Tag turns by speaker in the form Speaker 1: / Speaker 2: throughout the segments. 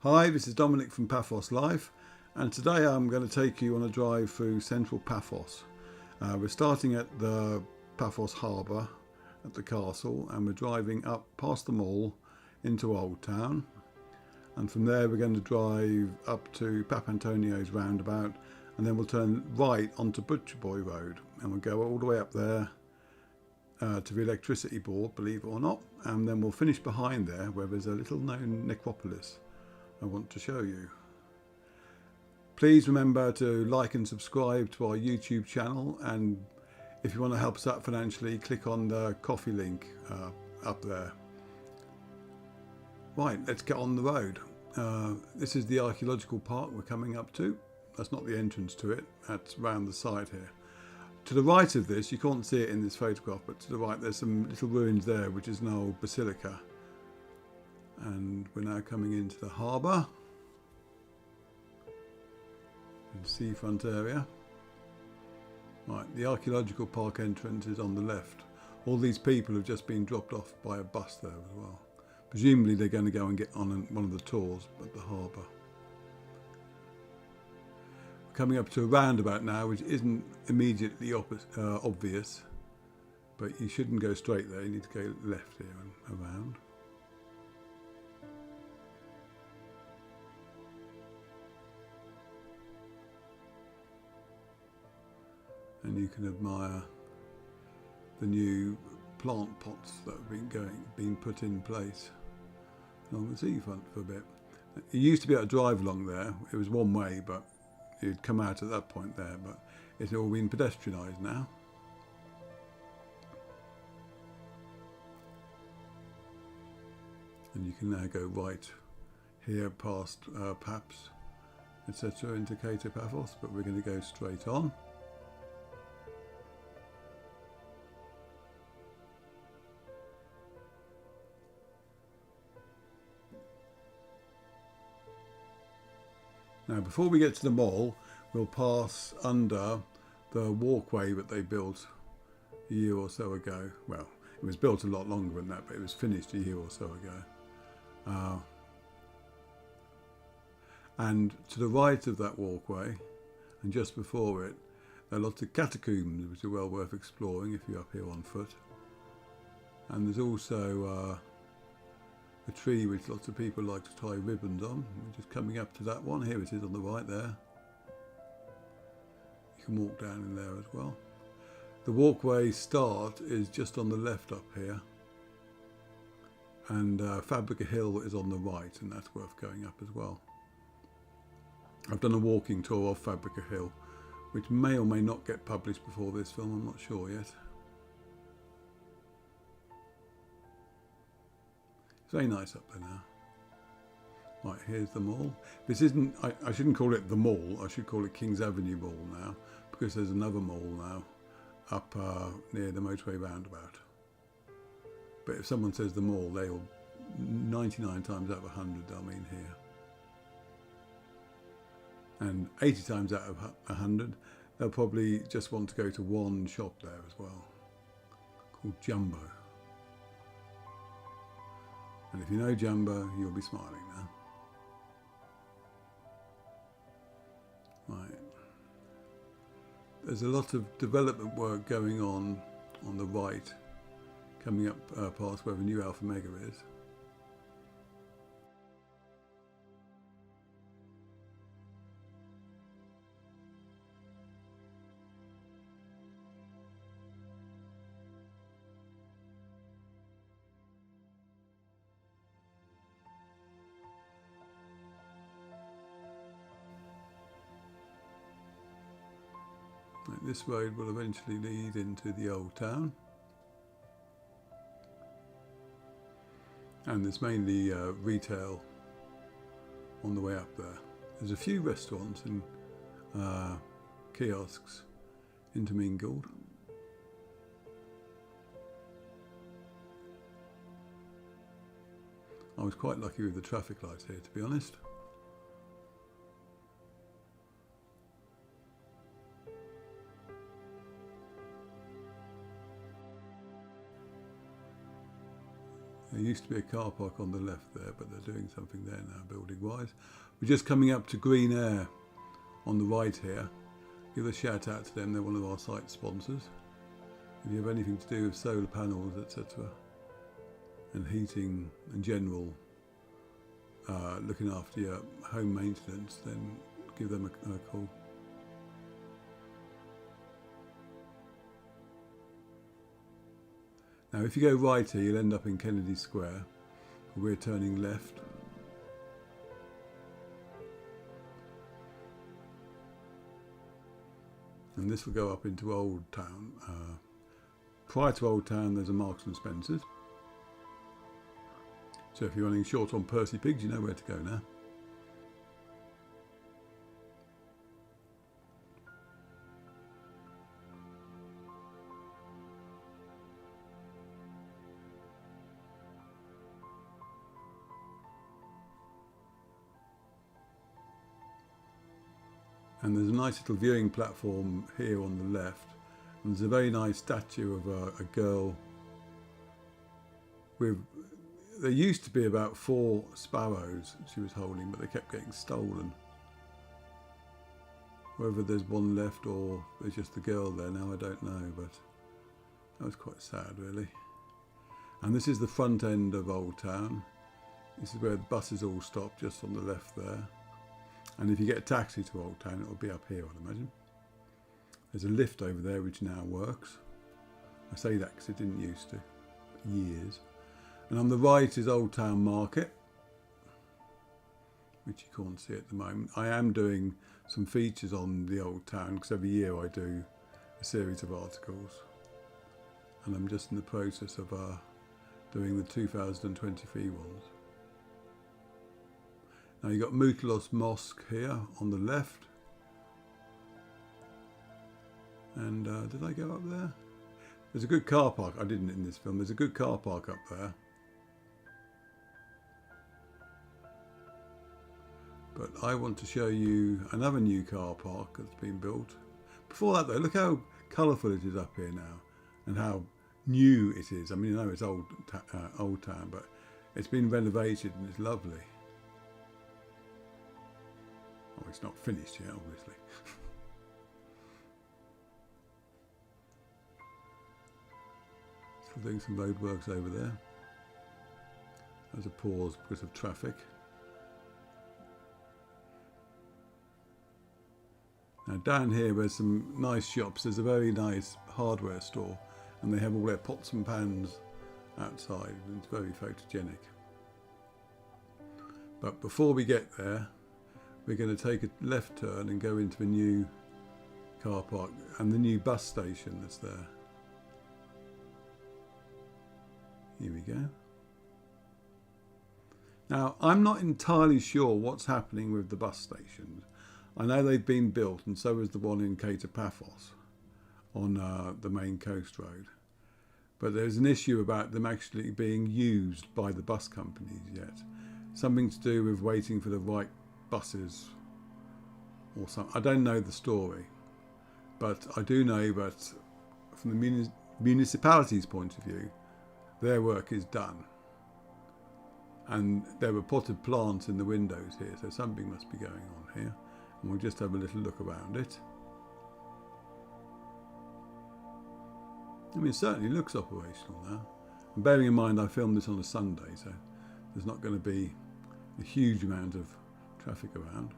Speaker 1: Hi, this is Dominic from Paphos Live, and today I'm going to take you on a drive through Central Paphos. We're starting at the Paphos harbour at the castle, and we're driving up past the mall into Old Town, and from there we're going to drive up to Paphos Roundabout, and then we'll turn right onto Butcher Boy Road, and we'll go all the way up there to the electricity board, believe it or not, and then we'll finish behind there where there's a little known necropolis I want to show you. Please remember to like and subscribe to our YouTube channel, and if you want to help us out financially, click on the coffee link up there. Right, let's get on the road. This is the archaeological park we're coming up to. That's not the entrance to it, that's round the side here. To the right of this, you can't see it in this photograph, but to the right there's some little ruins there, which is an old basilica. And we're now coming into the harbour and seafront area. Right, the archaeological park entrance is on the left. All these people have just been dropped off by a bus there as well. Presumably they're going to go and get on one of the tours at the harbour. Coming up to a roundabout now, which isn't immediately obvious, but you shouldn't go straight there, you need to go left here and around. And you can admire the new plant pots that have been put in place along the seafront for a bit. You used to be able to drive along there. It was one way, but you'd come out at that point there, but it's all been pedestrianised now. And you can now go right here past Paps, etc. into Paphos, but we're going to go straight on. Now, before we get to the mall, we'll pass under the walkway that they built a year or so ago. Well, it was built a lot longer than that, but it was finished a year or so ago. And to the right of that walkway, and just before it, there are lots of catacombs, which are well worth exploring if you're up here on foot. And there's also a tree which lots of people like to tie ribbons on. We're just coming up to that one. Here it is on the right there. You can walk down in there as well. The walkway start is just on the left up here, and Fabrica Hill is on the right, and that's worth going up as well. I've done a walking tour of Fabrica Hill, which may or may not get published before this film, I'm not sure yet. Very nice up there now. Right, here's the mall. This isn't, I shouldn't call it the mall, I should call it King's Avenue Mall now, because there's another mall now up near the motorway roundabout. But if someone says the mall, they'll 99 times out of 100 they'll mean here. And 80 times out of 100 they'll probably just want to go to one shop there as well, called Jumbo. And if you know Jumbo, you'll be smiling now. Right. There's a lot of development work going on the right, coming up past where the new Alpha Mega is. This road will eventually lead into the old town, and there's mainly retail on the way up there. There's a few restaurants and kiosks intermingled. I was quite lucky with the traffic lights here, to be honest. There used to be a car park on the left there, but they're doing something there now, building-wise. We're just coming up to Green Air on the right here. Give a shout out to them, they're one of our site sponsors. If you have anything to do with solar panels, etc., and heating and general looking after your home maintenance, then give them a call. Now if you go right here, you'll end up in Kennedy Square. We're turning left. And this will go up into Old Town. Prior to Old Town, there's a Marks and Spencer's. So if you're running short on Percy Pigs, you know where to go now. And there's a nice little viewing platform here on the left. And there's a very nice statue of a girl with... There used to be about 4 sparrows she was holding, but they kept getting stolen. Whether there's one left or there's just the girl there now, I don't know, but that was quite sad, really. And this is the front end of Old Town. This is where the buses all stop, just on the left there. And if you get a taxi to Old Town, it'll be up here, I'd imagine. There's a lift over there which now works. I say that because it didn't used to, for years. And on the right is Old Town Market, which you can't see at the moment. I am doing some features on the Old Town because every year I do a series of articles. And I'm just in the process of doing the 2023 ones. Now you've got Mutalos Mosque here on the left. And did I go up there? There's a good car park. I didn't in this film. There's a good car park up there. But I want to show you another new car park that's been built. Before that though, look how colourful it is up here now. And how new it is. I mean, I know it's old town, but it's been renovated and it's lovely. Oh, it's not finished yet, obviously. Still doing some roadworks over there. There's a pause because of traffic. Now down here there's some nice shops. There's a very nice hardware store and they have all their pots and pans outside. And it's very photogenic. But before we get there, we're going to take a left turn and go into a new car park and the new bus station that's there. Here we go. Now, I'm not entirely sure what's happening with the bus stations. I know they've been built, and so is the one in Paphos on the main coast road. But there's an issue about them actually being used by the bus companies yet. Something to do with waiting for the right buses or something. I don't know the story, but I do know that from the municipality's point of view, their work is done. And there were potted plants in the windows here, so something must be going on here. And we'll just have a little look around it. I mean, it certainly looks operational now. And bearing in mind I filmed this on a Sunday, so there's not going to be a huge amount of traffic around.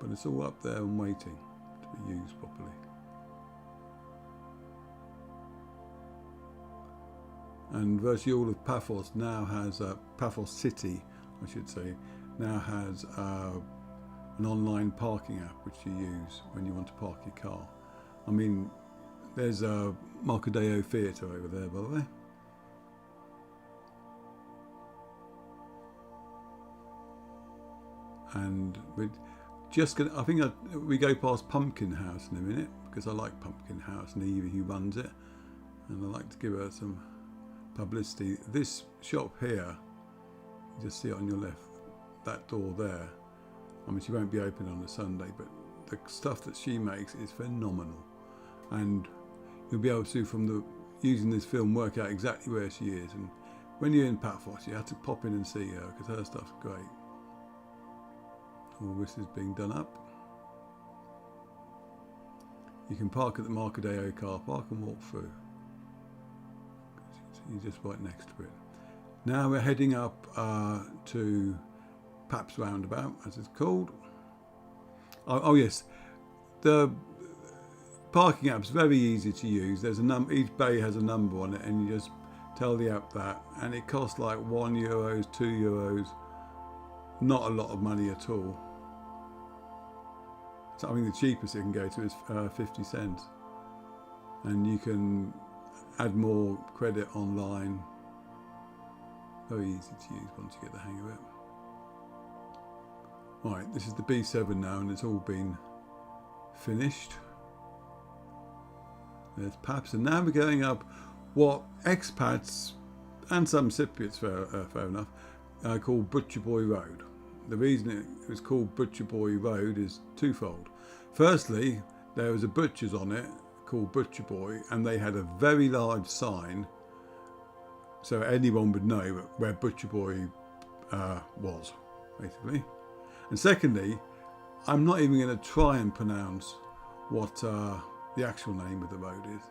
Speaker 1: But it's all up there and waiting to be used properly. And virtually all of Paphos now has, Paphos City, I should say, now has an online parking app which you use when you want to park your car. I mean, there's a Markideio Theatre over there, by the way. And we're just gonna, I think we go past Pumpkin House in a minute because I like Pumpkin House and Evie who runs it, and I like to give her some publicity. This shop here, you just see it on your left, that door there. I mean, she won't be open on a Sunday, but the stuff that she makes is phenomenal. and you'll be able to, from using this film, work out exactly where she is. And when you're in Paphos, you have to pop in and see her because her stuff's great. All this is being done up. You can park at the Markideio car park and walk through. You're just right next to it. Now we're heading up to Paps Roundabout, as it's called. Oh yes, the parking app's very easy to use. There's a each bay has a number on it, and you just tell the app that, and it costs like €1, €2. Not a lot of money at all. So I think the cheapest it can go to is 50 cents, and you can add more credit online. Very easy to use once you get the hang of it. Right, this is the B7 now, and it's all been finished. There's Paps, and now we're going up what expats and some Cypriots, fair enough, call Butcher Boy Road. The reason it was called Butcher Boy Road is twofold. Firstly, there was a butcher's on it called Butcher Boy, and they had a very large sign so anyone would know where Butcher Boy was, basically. And secondly, I'm not even going to try and pronounce what the actual name of the road is,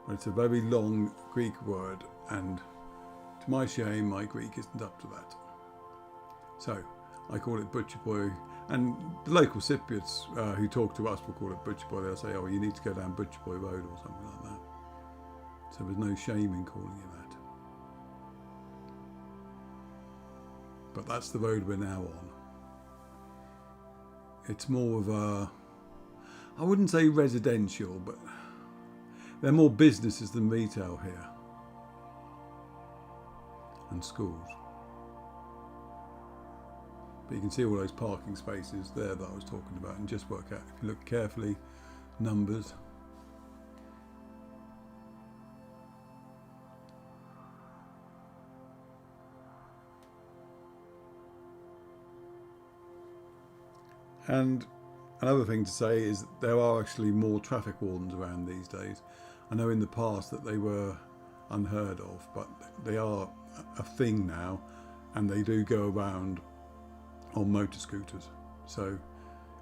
Speaker 1: but it's a very long Greek word, and to my shame, my Greek isn't up to that. So I call it Butcher Boy, and the local Cypriots who talk to us will call it Butcher Boy. They'll say, oh, you need to go down Butcher Boy Road or something like that. So there's no shame in calling it that. But that's the road we're now on. It's more of a, I wouldn't say residential, but they're more businesses than retail here, and schools. But you can see all those parking spaces there that I was talking about, and just work out, if you look carefully, numbers. And another thing to say is that there are actually more traffic wardens around these days. I know in the past that they were unheard of, but they are a thing now, and they do go around on motor scooters. So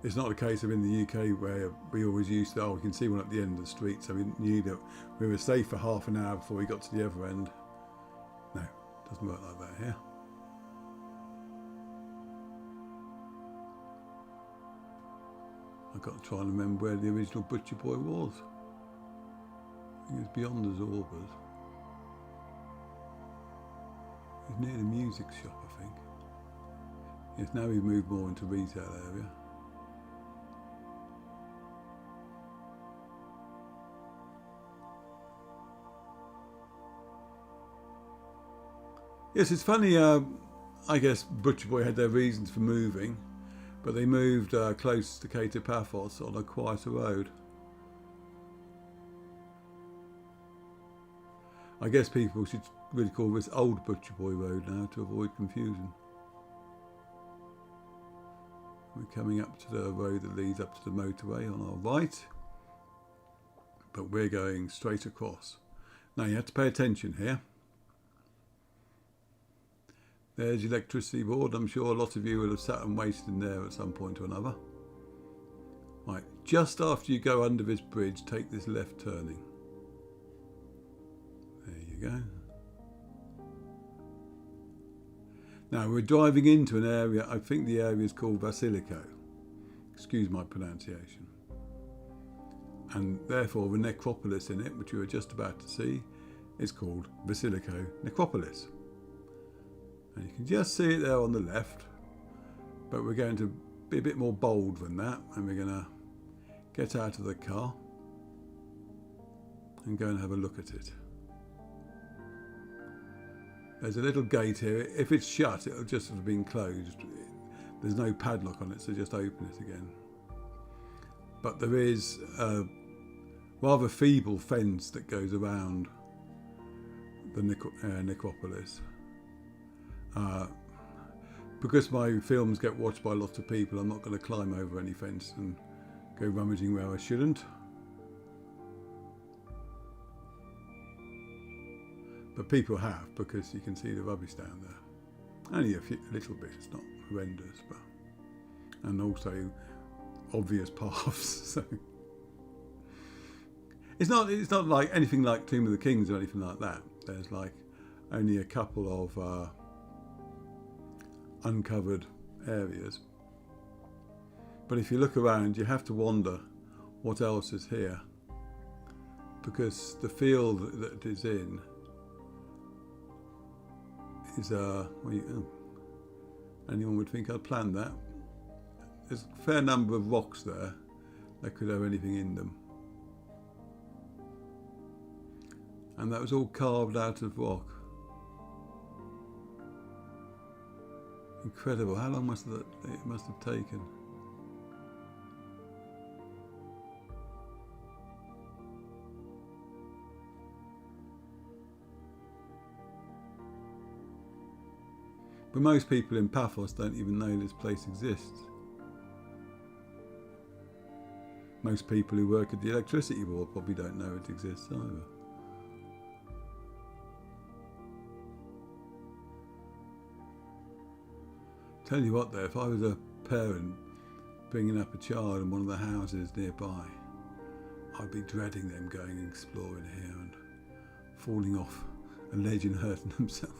Speaker 1: it's not a case of in the UK where we always used to, we can see one at the end of the street, so we were safe for half an hour before we got to the other end. No, it doesn't work like that here. I've got to try and remember where the original Butcher Boy was. I think it's beyond the Zorbas. It's near the music shop, I think. Yes, now we've moved more into retail area. Yes, it's funny, I guess Butcher Boy had their reasons for moving, but they moved close to Central Paphos on a quieter road. I guess people should really call this Old Butcher Boy Road now to avoid confusion. We're coming up to the road that leads up to the motorway on our right, but we're going straight across. Now you have to pay attention here. There's your electricity board. I'm sure a lot of you will have sat and waited in there at some point or another. Right, just after you go under this bridge, take this left turning. There you go. Now we're driving into an area, I think the area is called Vasiliko. Excuse my pronunciation. And therefore the necropolis in it, which we were just about to see, is called Vasiliko Necropolis. And you can just see it there on the left, but we're going to be a bit more bold than that, and we're going to get out of the car and go and have a look at it. There's a little gate here. If it's shut, it'll just have been closed. There's no padlock on it, so just open it again. But there is a rather feeble fence that goes around the necropolis. Because my films get watched by lots of people, I'm not going to climb over any fence and go rummaging where I shouldn't. But people have, because you can see the rubbish down there. Only a little bit, it's not horrendous, but and also obvious paths. So it's not like anything like Tomb of the Kings or anything like that. There's like only a couple of uncovered areas. But if you look around, you have to wonder what else is here, because the field that it is in is anyone would think I'd planned that. There's a fair number of rocks there that could have anything in them, and that was all carved out of rock. Incredible. How long must have taken? But most people in Paphos don't even know this place exists. Most people who work at the electricity board probably don't know it exists either. Tell you what though, if I was a parent bringing up a child in one of the houses nearby, I'd be dreading them going and exploring here and falling off a ledge and hurting themselves.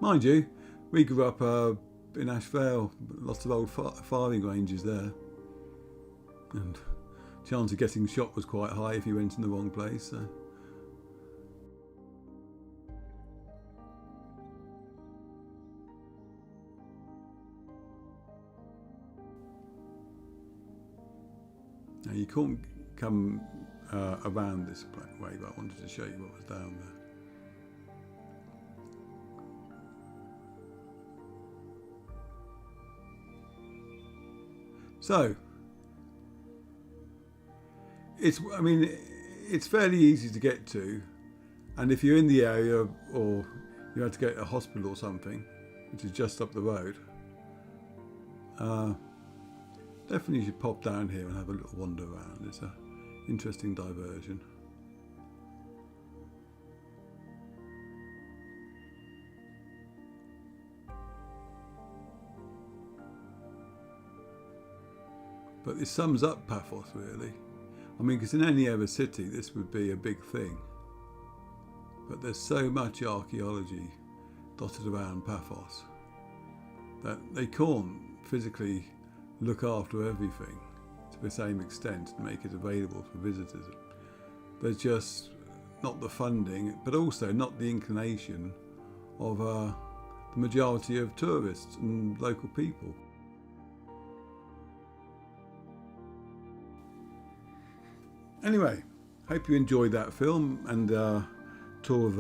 Speaker 1: Mind you, we grew up in Ashvale, lots of old firing ranges there, and the chance of getting shot was quite high if you went in the wrong place. So. Now you can't come around this way, but I wanted to show you what was down there. So, it's fairly easy to get to, and if you're in the area or you had to go to a hospital or something, which is just up the road, definitely you should pop down here and have a little wander around. It's an interesting diversion. But this sums up Paphos, really. I mean, because in any other city, this would be a big thing. But there's so much archaeology dotted around Paphos that they can't physically look after everything to the same extent and make it available for visitors. There's just not the funding, but also not the inclination of the majority of tourists and local people. Anyway, hope you enjoyed that film and tour of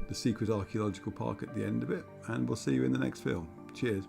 Speaker 1: the secret archaeological park at the end of it, and we'll see you in the next film. Cheers.